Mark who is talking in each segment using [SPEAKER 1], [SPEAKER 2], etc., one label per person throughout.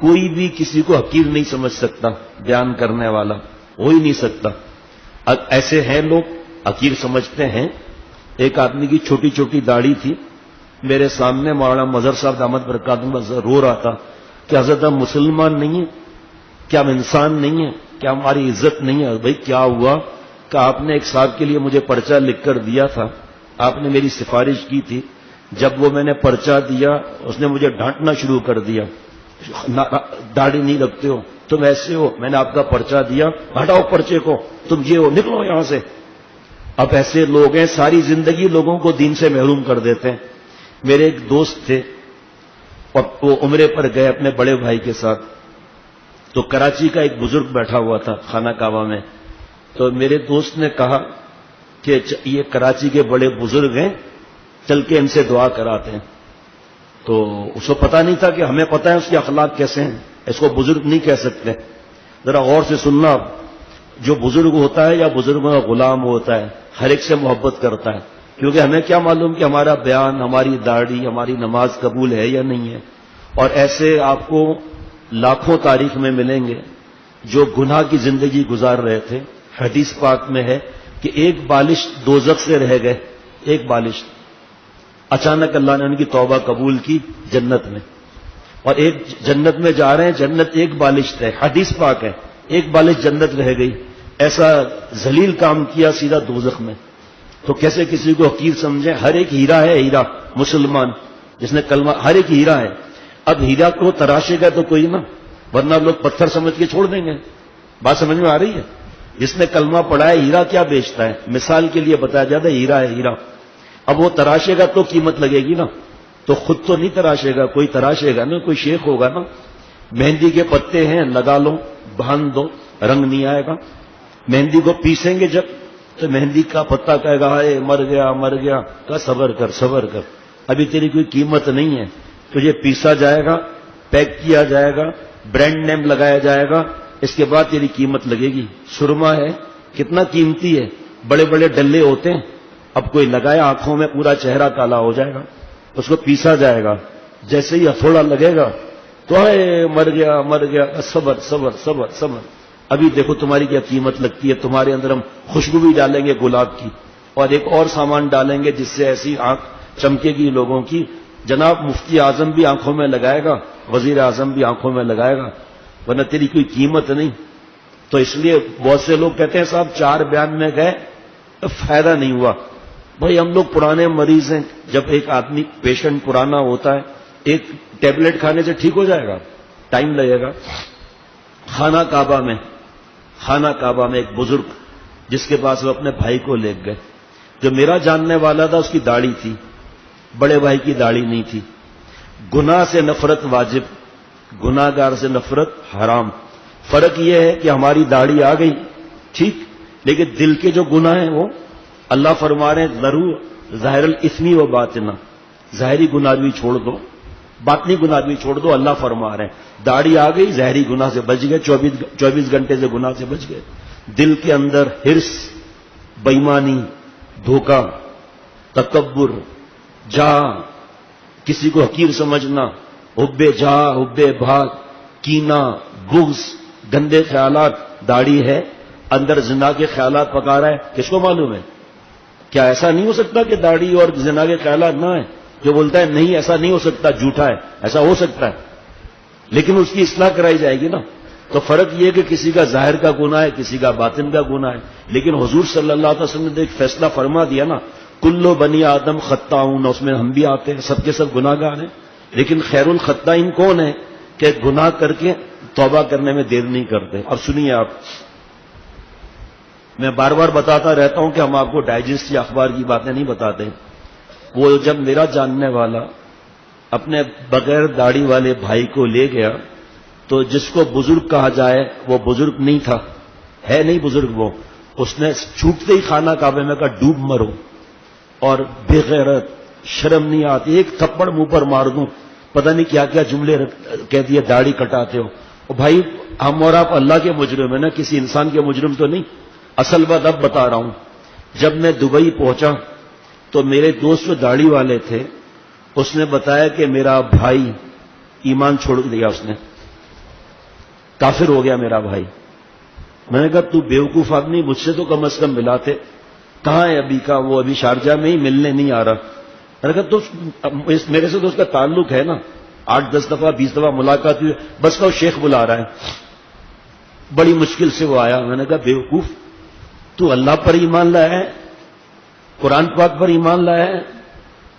[SPEAKER 1] کوئی بھی کسی کو حقیر نہیں سمجھ سکتا، بیان کرنے والا ہو ہی نہیں سکتا۔ ایسے ہیں لوگ حقیر سمجھتے ہیں۔ ایک آدمی کی چھوٹی چھوٹی داڑھی تھی، میرے سامنے مولانا مظہر صاحب دامت برکاتہ رو رہا تھا کہ حضرت ہم مسلمان نہیں ہیں کیا، ہم انسان نہیں ہیں کیا، ہماری عزت نہیں ہے؟ بھائی کیا ہوا کہ آپ نے ایک صاحب کے لیے مجھے پرچہ لکھ کر دیا تھا، آپ نے میری سفارش کی تھی، جب وہ میں نے پرچہ دیا اس نے مجھے ڈانٹنا شروع کر دیا، داڑھی نہیں رکھتے ہو تم، ایسے ہو، میں نے آپ کا پرچہ دیا، ہٹاؤ پرچے کو، تم یہ ہو، نکلو یہاں سے۔ اب ایسے لوگ ہیں ساری زندگی لوگوں کو دین سے محروم کر دیتے ہیں۔ میرے ایک دوست تھے اور وہ عمرے پر گئے اپنے بڑے بھائی کے ساتھ، تو کراچی کا ایک بزرگ بیٹھا ہوا تھا خانہ کعبہ میں، تو میرے دوست نے کہا کہ یہ کراچی کے بڑے بزرگ ہیں، چل کے ان سے دعا کراتے ہیں۔ تو اس کو پتا نہیں تھا کہ ہمیں پتا ہے اس کے اخلاق کیسے ہیں، اس کو بزرگ نہیں کہہ سکتے۔ ذرا غور سے سننا، جو بزرگ ہوتا ہے یا بزرگوں کا غلام ہوتا ہے ہر ایک سے محبت کرتا ہے، کیونکہ ہمیں کیا معلوم کہ ہمارا بیان، ہماری داڑھی، ہماری نماز قبول ہے یا نہیں ہے۔ اور ایسے آپ کو لاکھوں تاریخ میں ملیں گے جو گناہ کی زندگی گزار رہے تھے۔ حدیث پاک میں ہے کہ ایک بالش دوزخ سے رہ گئے، ایک بالش، اچانک اللہ نے ان کی توبہ قبول کی جنت میں، اور ایک جنت میں جا رہے ہیں، جنت ایک بالش ہے، حدیث پاک ہے، ایک بالش جنت رہ گئی، ایسا ذلیل کام کیا سیدھا دوزخ میں۔ تو کیسے کسی کو حقیر سمجھیں؟ ہر ایک ہیرا ہے، ہیرا مسلمان جس نے کلمہ، ہر ایک ہیرا ہے۔ اب ہیرا کو تراشے گا تو کوئی نہ، ورنہ لوگ پتھر سمجھ کے چھوڑ دیں گے۔ بات سمجھ میں آ رہی ہے؟ جس نے کلمہ پڑھا ہے ہیرا کیا بیچتا ہے؟ مثال کے لیے بتایا جاتا ہے ہیرا ہے، ہیرا۔ اب وہ تراشے گا تو قیمت لگے گی نا، تو خود تو نہیں تراشے گا، کوئی تراشے گا نا، کوئی شیخ ہوگا نا۔ مہندی کے پتے ہیں، لگا لو، باندھ دو، رنگ نہیں آئے گا۔ مہندی کو پیسیں گے جب تو مہندی کا پتا کہے گا ہائے مر گیا مر گیا، کہ صبر کر صبر کر، ابھی تیری کوئی قیمت نہیں ہے، تجھے پیسا جائے گا، پیک کیا جائے گا، برانڈ نیم لگایا جائے گا، اس کے بعد تیری قیمت لگے گی۔ سرما ہے کتنا قیمتی ہے، بڑے بڑے ڈلے ہوتے ہیں، اب کوئی لگایا آنکھوں میں پورا چہرہ کالا ہو جائے گا، اس کو پیسا جائے گا، جیسے ہی ہتھوڑا لگے گا تو ہائے مر گیا مر گیا، صبر صبر صبر صبر، ابھی دیکھو تمہاری کیا قیمت لگتی ہے۔ تمہارے اندر ہم خوشبو بھی ڈالیں گے گلاب کی، اور ایک اور سامان ڈالیں گے جس سے ایسی آنکھ چمکے گی لوگوں کی، جناب مفتی اعظم بھی آنکھوں میں لگائے گا، وزیر اعظم بھی آنکھوں میں لگائے گا، ورنہ تیری کوئی قیمت نہیں۔ تو اس لیے بہت سے لوگ کہتے ہیں صاحب 4 بیان میں گئے تو فائدہ نہیں ہوا۔ بھائی ہم لوگ پرانے مریض ہیں، جب ایک آدمی پیشنٹ پرانا ہوتا ہے ایک ٹیبلٹ کھانے سے ٹھیک ہو جائے گا؟ ٹائم لگے گا۔ خانہ کعبہ میں ایک بزرگ جس کے پاس وہ اپنے بھائی کو لے گئے، جو میرا جاننے والا تھا اس کی داڑھی تھی، بڑے بھائی کی داڑھی نہیں تھی۔ گناہ سے نفرت واجب، گناہ گار سے نفرت حرام۔ فرق یہ ہے کہ ہماری داڑھی آ گئی ٹھیک، لیکن دل کے جو گناہ ہیں وہ اللہ فرما رہے ہیں ضرور ظاہر الاثمی و باطنہ، ظاہری گناہ بھی چھوڑ دو، باطنی گناہ بھی چھوڑ دو، اللہ فرما رہے ہیں داڑھی آ گئی ظاہری گناہ سے بچ گئے، 24 گھنٹے سے گناہ سے بچ گئے۔ دل کے اندر حرص، بے ایمانی، دھوکہ، تکبر، جاہ، کسی کو حقیر سمجھنا، حب جاہ، حب بھاگ، کینہ، بغض، گندے خیالات، داڑھی ہے اندر زنا کے خیالات پکا رہا ہے، کس کو معلوم ہے؟ کیا ایسا نہیں ہو سکتا کہ داڑھی اور زنا کے خیالات نہ ہیں؟ جو بولتا ہے نہیں ایسا نہیں ہو سکتا جھوٹا ہے، ایسا ہو سکتا ہے، لیکن اس کی اصلاح کرائی جائے گی نا۔ تو فرق یہ کہ کسی کا ظاہر کا گناہ ہے، کسی کا باطن کا گناہ ہے، لیکن حضور صلی اللہ علیہ وسلم نے ایک فیصلہ فرما دیا نا، کلو بنی آدم خطاؤن، اس میں ہم بھی آتے ہیں، سب کے سب گناہ گار ہیں، لیکن خیر الخطائین کون ہے کہ گناہ کر کے توبہ کرنے میں دیر نہیں کرتے۔ اب سنیے آپ، میں بار بار بتاتا رہتا ہوں کہ ہم آپ کو ڈائجسٹ یا اخبار کی باتیں نہیں بتاتے۔ وہ جب میرا جاننے والا اپنے بغیر داڑھی والے بھائی کو لے گیا تو جس کو بزرگ کہا جائے وہ بزرگ نہیں تھا، ہے نہیں بزرگ وہ، اس نے چھوٹتے ہی خانہ کعبے میں کہا ڈوب مرو، اور بے غیرت، شرم نہیں آتی، ایک تھپڑ منہ پر مار دوں، پتہ نہیں کیا کیا جملے کہہ دیے، داڑھی کٹاتے ہو۔ اور بھائی ہم اور آپ اللہ کے مجرم ہیں نا، کسی انسان کے مجرم تو نہیں۔ اصل بات اب بتا رہا ہوں، جب میں دبئی پہنچا تو میرے دوست جو داڑھی والے تھے اس نے بتایا کہ میرا بھائی ایمان چھوڑ دیا اس نے، کافر ہو گیا میرا بھائی. میں نے کہا تو بیوقوف آدمی, مجھ سے تو کم از کم ملاتے. کہاں ہے ابھی کا؟ وہ ابھی شارجہ میں ہی ملنے نہیں آ رہا. میں نے کہا تو میرے سے تو اس کا تعلق ہے نا, 8-10 دفعہ 20 دفعہ ملاقات ہوئی, بس کا وہ شیخ بلا رہا ہے. بڑی مشکل سے وہ آیا. میں نے کہا بیوقوف, تو اللہ پر ایمان لایا ہے, قرآن پاک پر ایمان لایا ہے,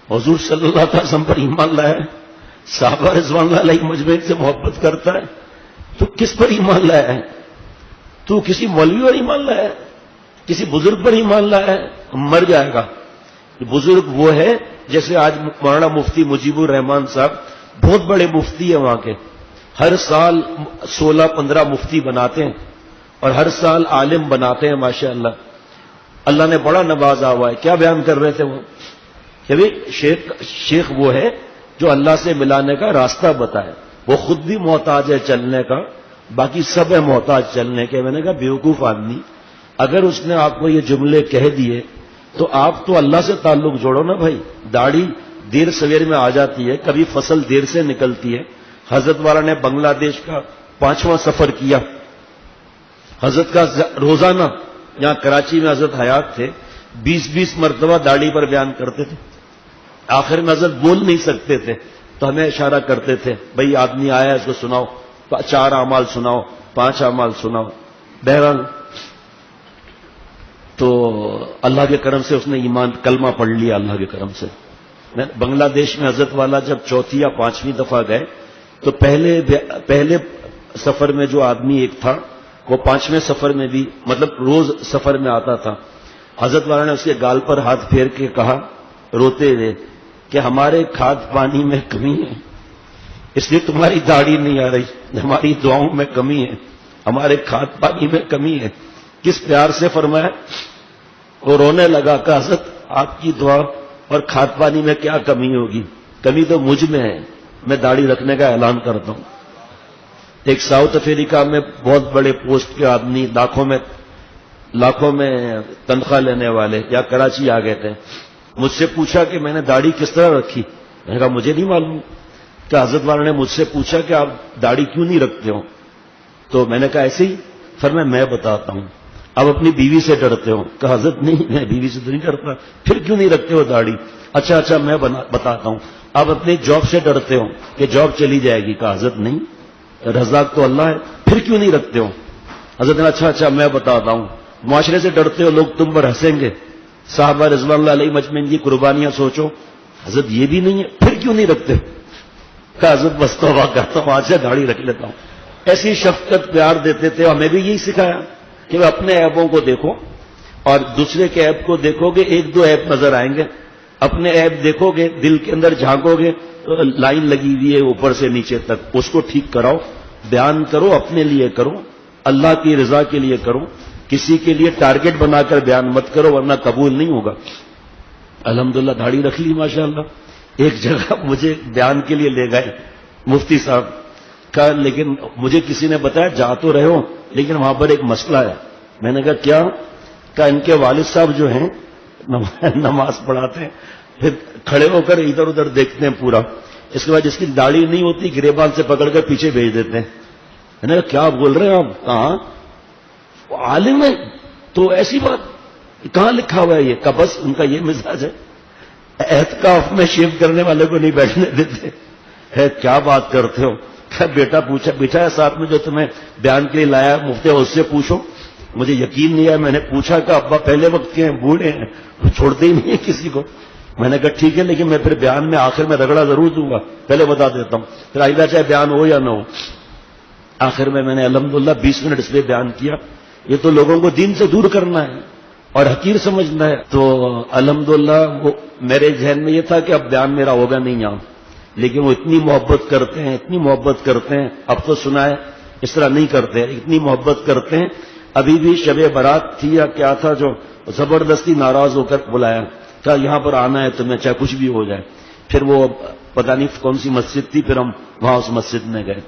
[SPEAKER 1] حضور صلی اللہ علیہ وسلم پر ایمان لایا ہے, صحابہ رضوان اللہ علیہ مجمعین سے محبت کرتا ہے, تو کس پر ایمان لایا ہے؟ تو کسی مولوی پر ایمان لایا ہے, کسی بزرگ پر ایمان لایا ہے؟ مر جائے گا. بزرگ وہ ہے جیسے آج مولانا مفتی مجیب الرحمان صاحب بہت بڑے مفتی ہیں وہاں کے, ہر سال 16-15 مفتی بناتے ہیں اور ہر سال عالم بناتے ہیں ماشاء اللہ. اللہ نے بڑا نوازا ہوا ہے. کیا بیان کر رہے تھے وہ کہ شیخ وہ ہے جو اللہ سے ملانے کا راستہ بتائے. وہ خود بھی محتاج ہے چلنے کا, باقی سب ہے محتاج چلنے کے. میں نے کہا بیوقوف آدمی, اگر اس نے آپ کو یہ جملے کہہ دیے تو آپ تو اللہ سے تعلق جوڑو نا بھائی. داڑھی دیر سویر میں آ جاتی ہے, کبھی فصل دیر سے نکلتی ہے. حضرت والا نے بنگلہ دیش کا 5واں سفر کیا. حضرت کا روزانہ, یہاں کراچی میں حضرت حیات تھے, 20 مرتبہ داڑھی پر بیان کرتے تھے. آخر میں حضرت بول نہیں سکتے تھے تو ہمیں اشارہ کرتے تھے, بھائی آدمی آیا اس کو سناؤ, 4 اعمال سناؤ, 5 اعمال سناؤ. بہرحال تو اللہ کے کرم سے اس نے ایمان کلمہ پڑھ لیا. اللہ کے کرم سے بنگلہ دیش میں حضرت والا جب 4 یا 5ویں دفعہ گئے تو پہلے سفر میں جو آدمی ایک تھا وہ 5ویں سفر میں بھی, مطلب روز سفر میں آتا تھا. حضرت والا نے اس کے گال پر ہاتھ پھیر کے کہا روتے ہوئے کہ ہمارے کھاد پانی میں کمی ہے, اس لیے تمہاری داڑھی نہیں آ رہی. ہماری دعاؤں میں کمی ہے, ہمارے کھاد پانی میں کمی ہے. کس پیار سے فرمایا. وہ رونے لگا کہ حضرت آپ کی دعا اور کھاد پانی میں کیا کمی ہوگی, کمی تو مجھ میں ہے, میں داڑھی رکھنے کا اعلان کرتا ہوں. ایک ساؤتھ افریقہ میں بہت بڑے پوسٹ کے آدمی, لاکھوں میں تنخواہ لینے والے, یا کراچی آ گئے تھے. مجھ سے پوچھا کہ میں نے داڑھی کس طرح رکھی. میں نے کہا مجھے نہیں معلوم. کہ حضرت والا نے مجھ سے پوچھا کہ آپ داڑھی کیوں نہیں رکھتے ہو, تو میں نے کہا ایسے ہی. فرمایا میں بتاتا ہوں. اب اپنی بیوی سے ڈرتے ہو. کہ حضرت نہیں, میں بیوی سے تو نہیں ڈرتا. پھر کیوں نہیں رکھتے ہو داڑھی؟ اچھا میں بتاتا ہوں. اب اپنی جاب سے ڈرتے ہو کہ جاب چلی جائے گی. کہ حضرت نہیں, رزاق تو اللہ ہے. پھر کیوں نہیں رکھتے ہو؟ حضرت نے اچھا میں بتاتا ہوں. معاشرے سے ڈرتے ہو, لوگ تم پر ہنسیں گے. صحابہ رضوان اللہ علیہ مجمعین کی قربانیاں سوچو. حضرت یہ بھی نہیں ہے, پھر کیوں نہیں رکھتے؟ کہ حضرت بس توبہ کرتا ہوں, آج سے داڑھی رکھ لیتا ہوں. ایسی شفقت پیار دیتے تھے. ہمیں بھی یہی سکھایا کہ اپنے عیبوں کو دیکھو اور دوسرے کے عیب کو دیکھو گے, 1-2 عیب نظر آئیں گے. اپنے عیب دیکھو گے, دل کے اندر جھانکو گے, لائن لگی ہوئی ہے اوپر سے نیچے تک, اس کو ٹھیک کراؤ. بیان کرو, اپنے لیے کرو, اللہ کی رضا کے لیے کرو. کسی کے لیے ٹارگٹ بنا کر بیان مت کرو, ورنہ قبول نہیں ہوگا. الحمدللہ داڑھی رکھ لی ماشاءاللہ. ایک جگہ مجھے بیان کے لیے لے گئے مفتی صاحب کا, لیکن مجھے کسی نے بتایا جا تو رہے ہو لیکن وہاں پر ایک مسئلہ ہے. میں نے کہا کیا؟ کہ ان کے والد صاحب جو ہیں نماز پڑھاتے ہیں, پھر کھڑے ہو کر ادھر ادھر دیکھتے ہیں پورا. اس کے بعد جس کی داڑھی نہیں ہوتی گریبان سے پکڑ کر پیچھے بھیج دیتے ہیں. میں نے کہا کیا بول رہے ہیں آپ؟ کہاں عالم ہے تو ایسی بات کہاں لکھا ہوا ہے یہ؟ کہ بس ان کا یہ مزاج ہے, اعتکاف میں شیو کرنے والے کو نہیں بیٹھنے دیتے. ہے کیا بات کرتے ہو؟ کہ بیٹا بیٹھا ہے ساتھ میں جو تمہیں بیان کے لیے لایا مفتی, اس سے پوچھو. مجھے یقین نہیں ہے. میں نے پوچھا کہ ابا پہلے وقت کے ہیں, بوڑھے ہیں, چھوڑتے ہی نہیں ہے کسی کو. میں نے کہا ٹھیک ہے, لیکن میں پھر بیان میں آخر میں رگڑا ضرور دوں گا, پہلے بتا دیتا ہوں, پھر آئندہ چاہے بیان ہو یا نہ ہو. آخر میں نے الحمدللہ 20 منٹ اس لیے بیان کیا. یہ تو لوگوں کو دین سے دور کرنا ہے اور حقیر سمجھنا ہے. تو الحمدللہ وہ میرے ذہن میں یہ تھا کہ اب بیان میرا ہوگا نہیں یہاں, لیکن وہ اتنی محبت کرتے ہیں. اب تو سنا ہے اس طرح نہیں کرتے, اتنی محبت کرتے ہیں. ابھی بھی شب برات تھی یا کیا تھا, جو زبردستی ناراض ہو کر بلایا کہ یہاں پر آنا ہے تمہیں چاہے کچھ بھی ہو جائے. پھر وہ پتہ نہیں کون سی مسجد تھی, پھر ہم وہاں اس مسجد میں گئے.